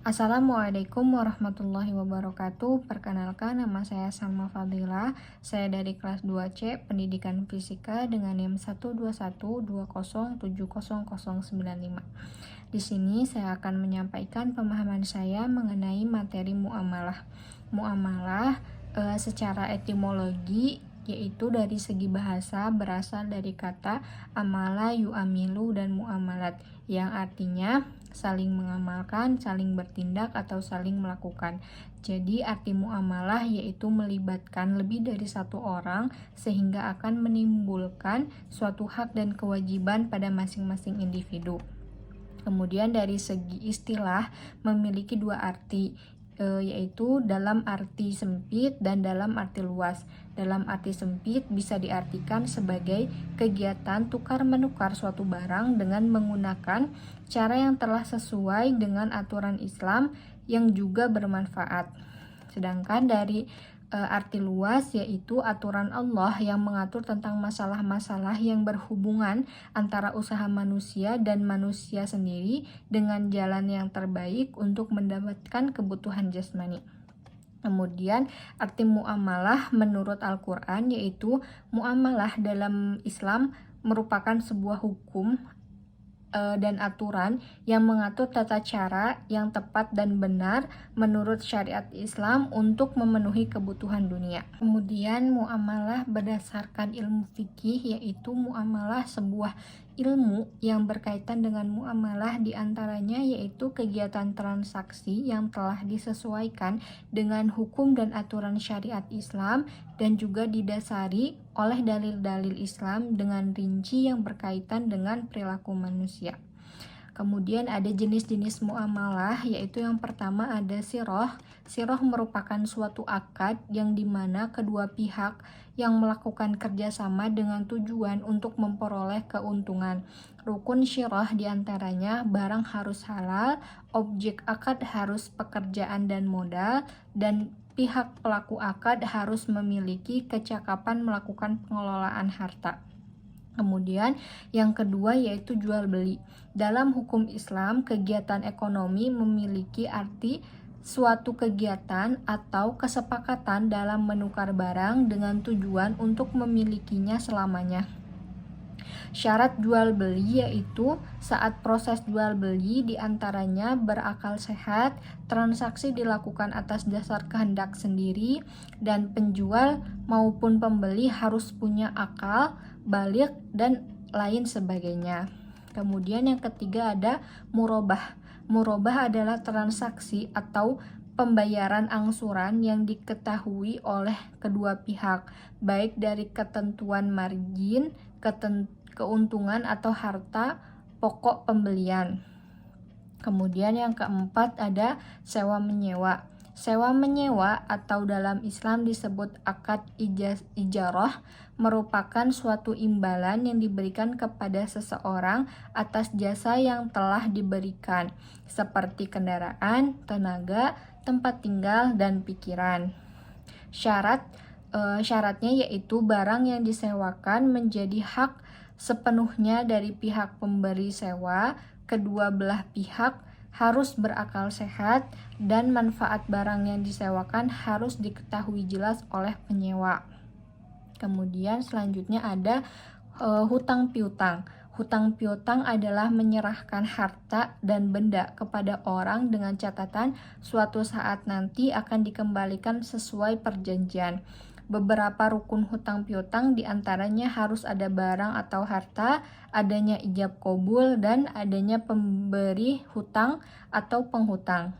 Assalamualaikum warahmatullahi wabarakatuh. Perkenalkan, nama saya Salma Fadila. Saya dari kelas 2C Pendidikan Fisika dengan NIM 12120700095. Di sini saya akan menyampaikan pemahaman saya mengenai materi muamalah. Muamalah secara etimologi yaitu dari segi bahasa berasal dari kata amala yu'amilu dan muamalat yang artinya saling mengamalkan, saling bertindak, atau saling melakukan. Jadi arti muamalah yaitu melibatkan lebih dari satu orang sehingga akan menimbulkan suatu hak dan kewajiban pada masing-masing individu. Kemudian dari segi istilah memiliki dua arti, yaitu dalam arti sempit dan dalam arti luas. Dalam arti sempit bisa diartikan sebagai kegiatan tukar-menukar suatu barang dengan menggunakan cara yang telah sesuai dengan aturan Islam yang juga bermanfaat. Sedangkan dari arti luas yaitu aturan Allah yang mengatur tentang masalah-masalah yang berhubungan antara usaha manusia dan manusia sendiri dengan jalan yang terbaik untuk mendapatkan kebutuhan jasmani. Kemudian arti muamalah menurut Al-Quran yaitu muamalah dalam Islam merupakan sebuah hukum dan aturan yang mengatur tata cara yang tepat dan benar menurut syariat Islam untuk memenuhi kebutuhan dunia. Kemudian muamalah berdasarkan ilmu fikih yaitu muamalah sebuah ilmu yang berkaitan dengan muamalah diantaranya yaitu kegiatan transaksi yang telah disesuaikan dengan hukum dan aturan syariat Islam dan juga didasari oleh dalil-dalil Islam dengan rinci yang berkaitan dengan perilaku manusia. Kemudian ada jenis-jenis muamalah, yaitu yang pertama ada siroh. Siroh merupakan suatu akad yang dimana kedua pihak yang melakukan kerjasama dengan tujuan untuk memperoleh keuntungan. Rukun siroh diantaranya barang harus halal, objek akad harus pekerjaan dan modal, dan pihak pelaku akad harus memiliki kecakapan melakukan pengelolaan harta. Kemudian yang kedua yaitu jual beli. Dalam hukum Islam, kegiatan ekonomi memiliki arti suatu kegiatan atau kesepakatan dalam menukar barang dengan tujuan untuk memilikinya selamanya. Syarat jual beli yaitu saat proses jual beli diantaranya berakal sehat, transaksi dilakukan atas dasar kehendak sendiri, dan penjual maupun pembeli harus punya akal, balik, dan lain sebagainya. Kemudian yang ketiga ada murobah. Murobah adalah transaksi atau pembayaran angsuran yang diketahui oleh kedua pihak, baik dari ketentuan margin, keuntungan atau harta pokok pembelian. Kemudian yang keempat ada sewa menyewa. Sewa menyewa atau dalam Islam disebut akad ijarah merupakan suatu imbalan yang diberikan kepada seseorang atas jasa yang telah diberikan, seperti kendaraan, tenaga, tempat tinggal, dan pikiran. Syaratnya yaitu barang yang disewakan menjadi hak sepenuhnya dari pihak pemberi sewa, kedua belah pihak harus berakal sehat, dan manfaat barang yang disewakan harus diketahui jelas oleh penyewa. Kemudian selanjutnya ada hutang piutang. Hutang piutang adalah menyerahkan harta dan benda kepada orang dengan catatan suatu saat nanti akan dikembalikan sesuai perjanjian. Beberapa rukun hutang piutang diantaranya harus ada barang atau harta, adanya ijab qabul, dan adanya pemberi hutang atau penghutang.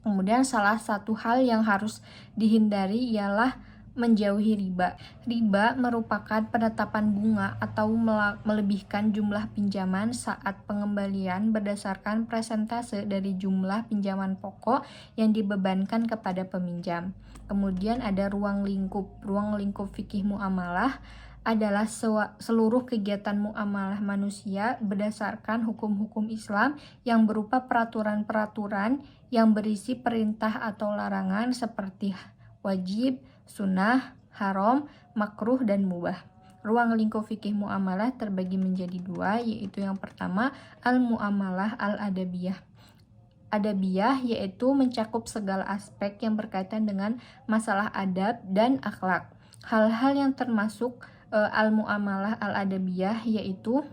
Kemudian salah satu hal yang harus dihindari ialah menjauhi riba. Riba merupakan penetapan bunga atau melebihkan jumlah pinjaman saat pengembalian berdasarkan persentase dari jumlah pinjaman pokok yang dibebankan kepada peminjam. Kemudian ada ruang lingkup. Ruang lingkup fikih muamalah adalah seluruh kegiatan muamalah manusia berdasarkan hukum-hukum Islam yang berupa peraturan-peraturan yang berisi perintah atau larangan seperti wajib, sunnah, haram, makruh, dan mubah. Ruang lingkup fikih muamalah terbagi menjadi dua, yaitu yang pertama al-muamalah al-adabiyah. adabiyah yaitu mencakup segala aspek yang berkaitan dengan masalah adab dan akhlak. Hal-hal yang termasuk al-muamalah al-adabiyah yaitu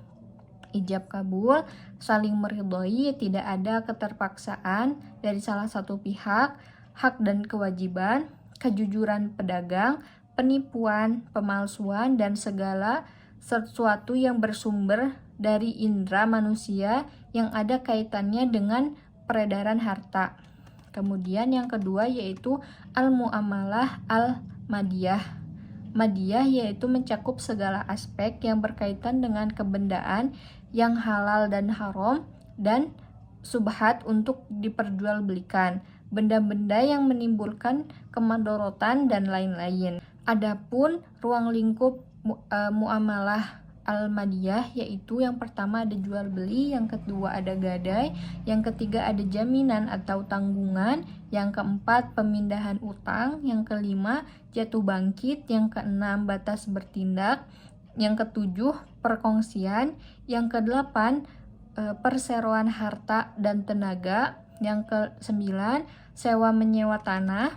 ijab kabul, saling meridhoi, tidak ada keterpaksaan dari salah satu pihak, hak dan kewajiban, kejujuran pedagang, penipuan, pemalsuan, dan segala sesuatu yang bersumber dari indera manusia yang ada kaitannya dengan peredaran harta. Kemudian yang kedua yaitu al-muamalah al-madiyah. Madiyah yaitu mencakup segala aspek yang berkaitan dengan kebendaan yang halal dan haram dan subhat untuk diperjualbelikan, benda-benda yang menimbulkan kemadorotan dan lain-lain. Adapun ruang lingkup muamalah al-madiyah yaitu yang pertama ada jual beli, yang kedua ada gadai, yang ketiga ada jaminan atau tanggungan, yang keempat pemindahan utang, yang kelima jatuh bangkit, yang keenam batas bertindak, yang ketujuh perkongsian, yang kedelapan perseroan harta dan tenaga, yang kesembilan sewa menyewa tanah,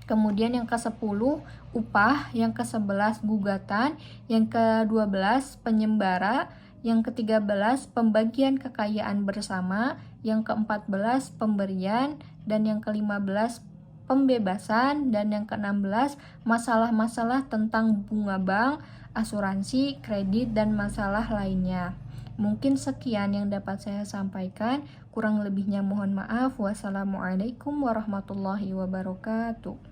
kemudian yang ke-10 upah, yang ke-11 gugatan, yang ke-12 penyembara, yang ke-13 pembagian kekayaan bersama, yang ke-14 pemberian, dan yang ke-15 pembebasan, dan yang ke-16 masalah-masalah tentang bunga bank, asuransi, kredit, dan masalah lainnya. Mungkin sekian yang dapat saya sampaikan, kurang lebihnya mohon maaf. Wassalamualaikum warahmatullahi wabarakatuh.